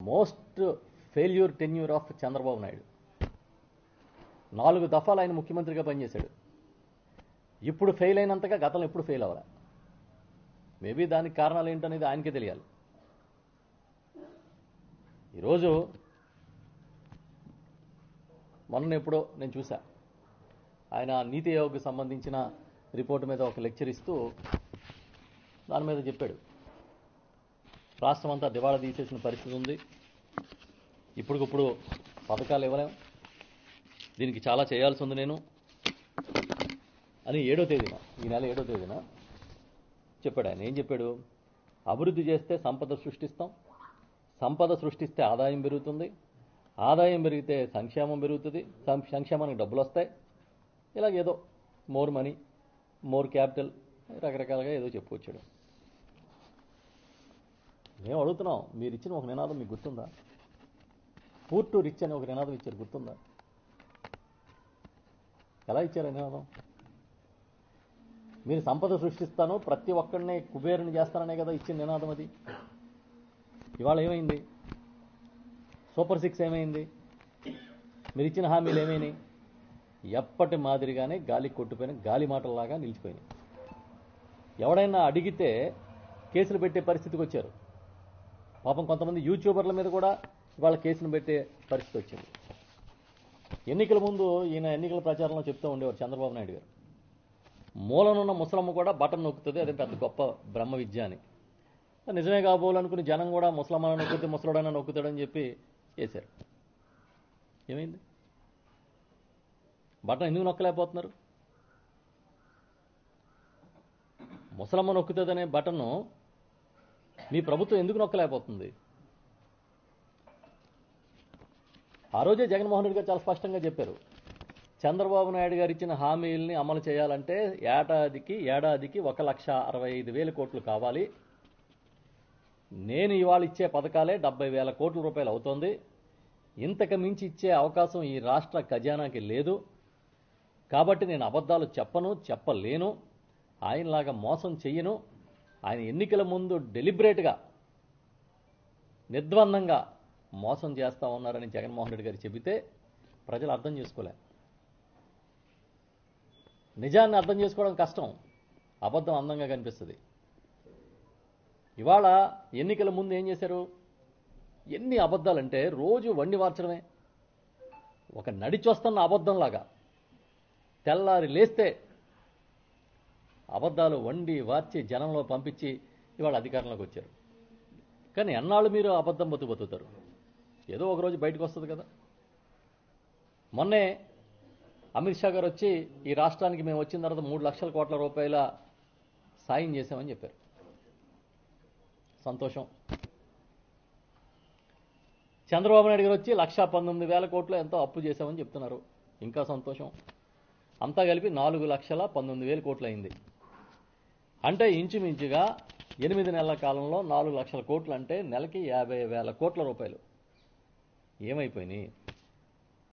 Most failure tenure of Chandrababu Naidu. 4 దఫాలు ఆయన ముఖ్యమంత్రిగా పనిచేశాడు. ఇప్పుడు ఫెయిల్ అయినంతగా గతంలో ఎప్పుడు ఫెయిల్ అవ్వాలి. మేబీ దానికి కారణాలు ఏంటనేది ఆయనకే తెలియాలి. ఈరోజు మొన్న ఎప్పుడో నేను చూసా, ఆయన నీతి ఆయోగ్కి సంబంధించిన రిపోర్టు మీద ఒక లెక్చర్ ఇస్తూ దాని మీద చెప్పాడు, రాష్ట్రం అంతా దివాళా తీసేసిన పరిస్థితి ఉంది, ఇప్పటికిప్పుడు పథకాలు ఇవ్వలేం, దీనికి చాలా చేయాల్సి ఉంది నేను అని 7వ తేదీన, ఈ నెల 7వ తేదీన చెప్పాడు. ఆయన ఏం చెప్పాడు? అభివృద్ధి చేస్తే సంపద సృష్టిస్తాం, సంపద సృష్టిస్తే ఆదాయం పెరుగుతుంది, ఆదాయం పెరిగితే సంక్షేమం పెరుగుతుంది, సంక్షేమానికి డబ్బులు వస్తాయి, ఇలాగ ఏదో మోర్ మనీ, మోర్ క్యాపిటల్, రకరకాలుగా ఏదో చెప్పుకొచ్చాడు. మేము అడుగుతున్నాం, మీరు ఇచ్చిన ఒక నినాదం మీకు గుర్తుందా? పూర్ టు రిచ్ అని ఒక నినాదం ఇచ్చారు, గుర్తుందా? ఎలా ఇచ్చారు ఆ నినాదం? మీరు సంపద సృష్టిస్తాను, ప్రతి ఒక్కడిని కుబేరుని చేస్తాననే కదా ఇచ్చిన నినాదం అది. ఇవాళ ఏమైంది? సూపర్ 6 ఏమైంది? మీరు ఇచ్చిన హామీలు ఏమైనాయి? ఎప్పటి మాదిరిగానే గాలి కొట్టుపోయిన గాలి మాటల్లాగా నిలిచిపోయినాయి. ఎవడైనా అడిగితే కేసులు పెట్టే పరిస్థితికి వచ్చారు. పాపం కొంతమంది యూట్యూబర్ల మీద కూడా ఇవాళ కేసులు పెట్టే పరిస్థితి వచ్చింది. ఎన్నికల ముందు ఈయన ఎన్నికల ప్రచారంలో చెప్తూ ఉండేవారు చంద్రబాబు నాయుడు గారు, మూలనున్న ముసలమ్మ కూడా బటన్ నొక్కుతుంది, అదే పెద్ద గొప్ప బ్రహ్మ విద్య అని. నిజమే కాబోలనుకుని జనం కూడా ముసలమ్మను నొక్కితే ముసలుడైనా నొక్కుతాడని చెప్పి వేశారు. ఏమైంది? బటన్ ఎందుకు నొక్కలేకపోతున్నారు? ముసలమ్మ నొక్కుతుందనే బటన్ను మీ ప్రభుత్వం ఎందుకు నొక్కలేకపోతుంది? ఆ రోజే జగన్మోహన్ రెడ్డి గారు చాలా స్పష్టంగా చెప్పారు, చంద్రబాబు నాయుడు గారు ఇచ్చిన హామీల్ని అమలు చేయాలంటే ఏడాదికి 1,65,000 కోట్లు కావాలి. నేను ఇవాళ ఇచ్చే పథకాలే 70,000 కోట్ల రూపాయలు అవుతోంది. ఇంతకు మించి ఇచ్చే అవకాశం ఈ రాష్ట్ర ఖజానాకి లేదు. కాబట్టి నేను అబద్ధాలు చెప్పను, చెప్పలేను, ఆయనలాగా మోసం చెయ్యను. ఆయన ఎన్నికల ముందు డెలిబరేట్గా నిర్ద్వందంగా మోసం చేస్తా ఉన్నారని జగన్మోహన్ రెడ్డి గారు చెబితే ప్రజలు అర్థం చేసుకోలే. నిజాన్ని అర్థం చేసుకోవడం కష్టం, అబద్ధం అందంగా కనిపిస్తుంది. ఇవాళ ఎన్నికల ముందు ఏం చేశారు? ఎన్ని అబద్ధాలంటే రోజు వండి వార్చడమే. ఒక నడిచొస్తున్న అబద్ధంలాగా తెల్లారి లేస్తే అబద్ధాలు వండి వార్చి జనంలో పంపించి ఇవాళ అధికారంలోకి వచ్చారు. కానీ ఎన్నాళ్ళు మీరు అబద్ధం బతుకుతారు? ఏదో ఒకరోజు బయటకు వస్తుంది కదా. మొన్నే అమిత్ షా గారు వచ్చి ఈ రాష్ట్రానికి మేము వచ్చిన తర్వాత 3 లక్షల కోట్ల రూపాయల సాయం చేశామని చెప్పారు. సంతోషం. చంద్రబాబు నాయుడు గారు వచ్చి 1,19,000 కోట్లు ఎంతో అప్పు చేశామని చెప్తున్నారు, ఇంకా సంతోషం. అంతా కలిపి 4,19,000 కోట్లు అయింది. అంటే ఇంచుమించుగా 8 నెలల కాలంలో 4 లక్షల కోట్లు అంటే నెలకి 50,000 కోట్ల రూపాయలు ఏమైపోయినాయి?